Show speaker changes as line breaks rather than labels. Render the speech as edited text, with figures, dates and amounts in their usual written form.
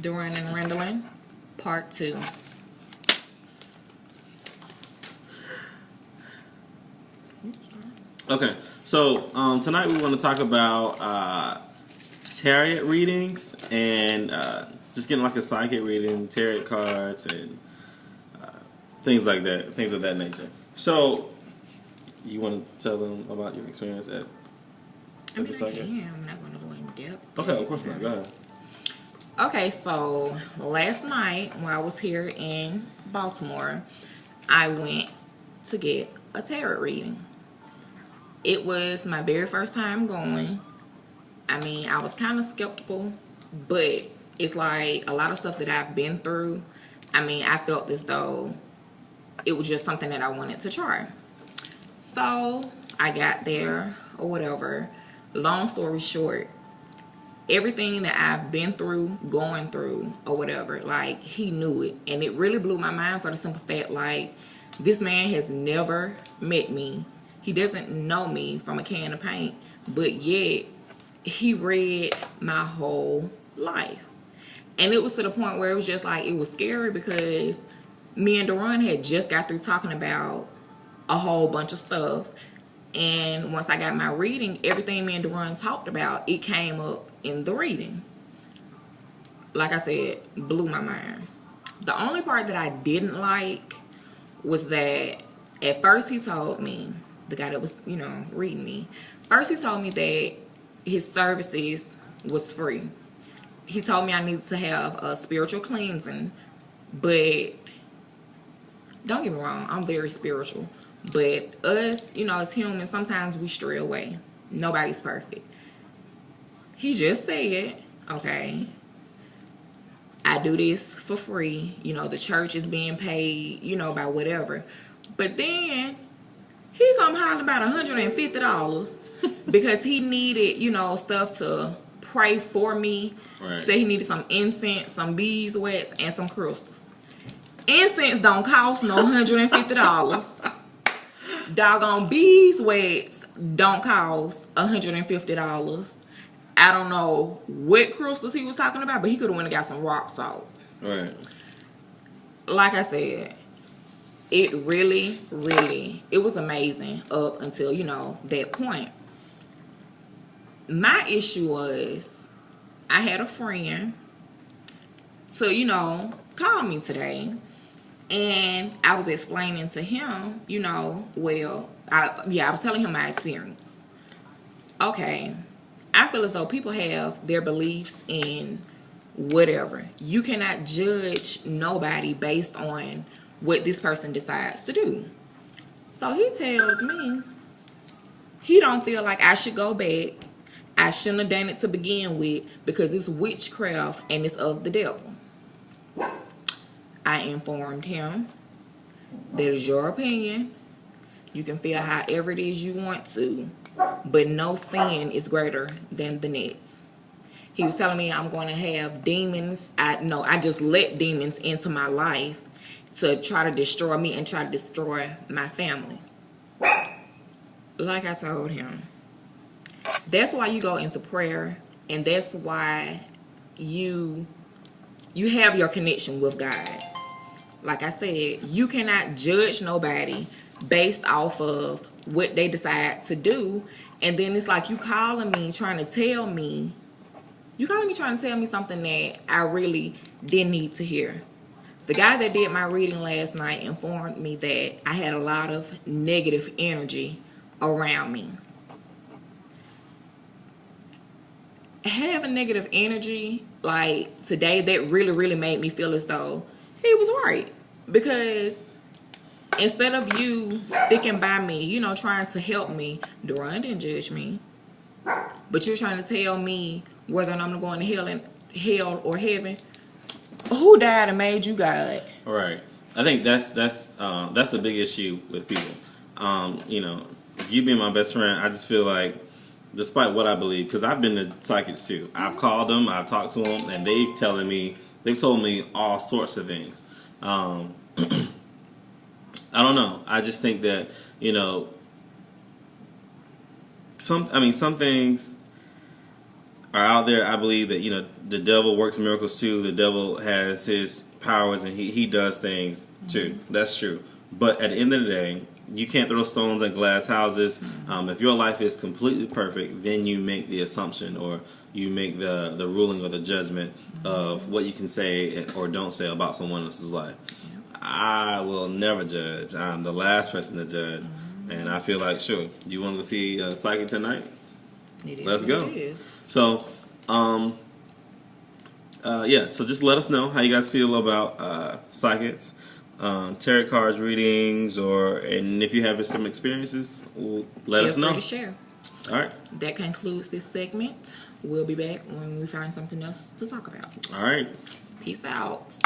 Duran and Rendlin, Part 2.
Okay, so tonight we want to talk about tarot readings and just getting like a psychic reading, tarot cards, and things like that, things of that nature. So, you want to tell them about your experience at the psychic?
I'm not going to go in depth.
Okay, of course not. Go ahead.
Okay, so last night when I was here in Baltimore, I went to get a tarot reading. It was my very first time going. I mean, I was kind of skeptical, but it's like a lot of stuff that I've been through. I mean, I felt as though it was just something that I wanted to try. So I got there or whatever. Long story short, everything that I've been through, going through, or whatever, like, he knew it. And it really blew my mind for the simple fact, like, this man has never met me. He doesn't know me from a can of paint. But yet, he read my whole life. And it was to the point where it was just like, it was scary because me and Duran had just got through talking about a whole bunch of stuff. And once I got my reading, everything me and Duran talked about, it came up in the reading. Like I said, blew my mind. The only part that I didn't like was that at first he told me, the guy that was, reading me, first he told me that his services was free. He told me I needed to have a spiritual cleansing, but don't get me wrong, I'm very spiritual. But us, as humans, sometimes we stray away. Nobody's perfect. He just said, okay, I do this for free. The church is being paid, by whatever. But then he come hollering about $150 because he needed, stuff to pray for me.
Right.
Say he needed some incense, some beeswax, and some crystals. Incense don't cost no $150. Doggone beeswax don't cost $150. I don't know what crystals he was talking about, but he could have went and got some rock salt.
Right.
Like I said, it really, really, it was amazing up until, that point. My issue was I had a friend to, call me today. And I was explaining to him, I was telling him my experience. Okay, I feel as though people have their beliefs in whatever. You cannot judge nobody based on what this person decides to do. So he tells me he don't feel like I should go back. I shouldn't have done it to begin with because it's witchcraft and it's of the devil. I informed him that is your opinion. You can feel however it is you want to, but no sin is greater than the next. He was telling me I'm going to have demons. I just let demons into my life to try to destroy me and try to destroy my family. Like I told him, that's why you go into prayer, and that's why you have your connection with God. Like I said, you cannot judge nobody based off of what they decide to do. And then it's like you calling me trying to tell me something that I really didn't need to hear. The guy that did my reading last night informed me that I had a lot of negative energy around me. Having negative energy, like today, that really, really made me feel as though he was right. Because instead of you sticking by me, trying to help me, Duran didn't judge me. But you're trying to tell me whether or not I'm going to hell or heaven. Who died and made you God?
Right. I think that's a big issue with people. You being my best friend, I just feel like, despite what I believe, because I've been to psychics too. I've called them, I've talked to them, and they've told me all sorts of things. I don't know. I just think that, some things are out there, I believe that, you know, the devil works miracles too. The devil has his powers and he does things too. That's true. But at the end of the day, you can't throw stones at glass houses. If your life is completely perfect, then you make the assumption or you make the ruling or the judgment of what you can say or don't say about someone else's life. I will never judge. I'm the last person to judge. And I feel like, sure, you want to see Psychic tonight? Let's go. So, so just let us know how you guys feel about psychics, tarot cards readings, and if you have some experiences, let us know.
Feel free to share.
All right.
That concludes this segment. We'll be back when we find something else to talk about.
All right.
Peace out.